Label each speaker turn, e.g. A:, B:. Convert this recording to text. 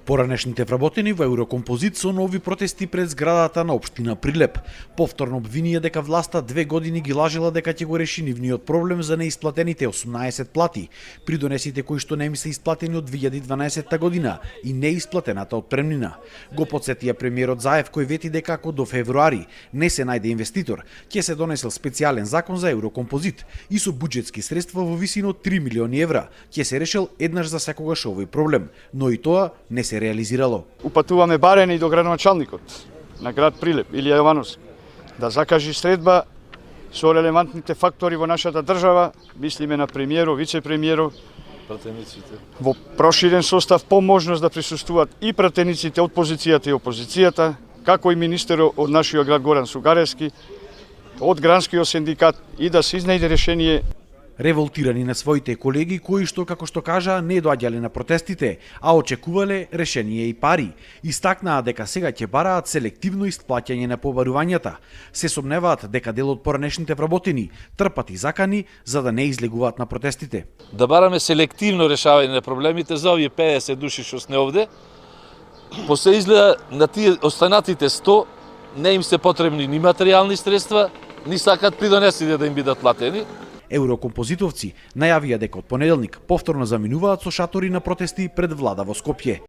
A: Поранешните вработени во Еврокомпозит со нови протести пред зградата на општина Прилеп. Повторно обвинија дека власта 2 години ги лажела дека ќе го реши нивниот проблем за неисплатените 18 плати, придонесите кои што не им се исплатени од 2012 година и неисплатената отпремнина. Го потсетија премиерот Заев кој вети дека ако до февруари не се најде инвеститор, ќе се донесел специјален закон за Еврокомпозит и со буџетски средства во висина од 3 милиони евра ќе се решил еднаш за секогаш овој проблем, но и тоа не се реализирало.
B: Упатуваме барем и до градоначалникот на град Прилеп, Илија Јовановски, да закажи средба со релевантните фактори во нашата држава, мислиме на премиеров, вице-премиеров,
C: пратениците.
B: Во проширен состав по можност да присуствуваат и пратениците од позицијата и опозицијата, како и министерот од нашиот град Горан Сугаревски, од гранскиот синдикат и да се изнајде решение.
A: Револтирани на своите колеги кои што, како што кажа, не доаѓале на протестите, а очекувале решение и пари. Истакнаа дека сега ќе бараат селективно исплаќање на побарувањата. Се сомневаат дека дел од поранешните вработени трпат и закани за да не излегуваат на протестите.
C: Да бараме селективно решавање на проблемите за овие 50 души што сме овде. По се изгледа на тие останатите 100 не им се потребни ни материјални средства, ни сакат придонесите да им бидат платени.
A: Еврокомпозитовци најавија дека од понеделник повторно заминуваат со шатори на протести пред влада во Скопје.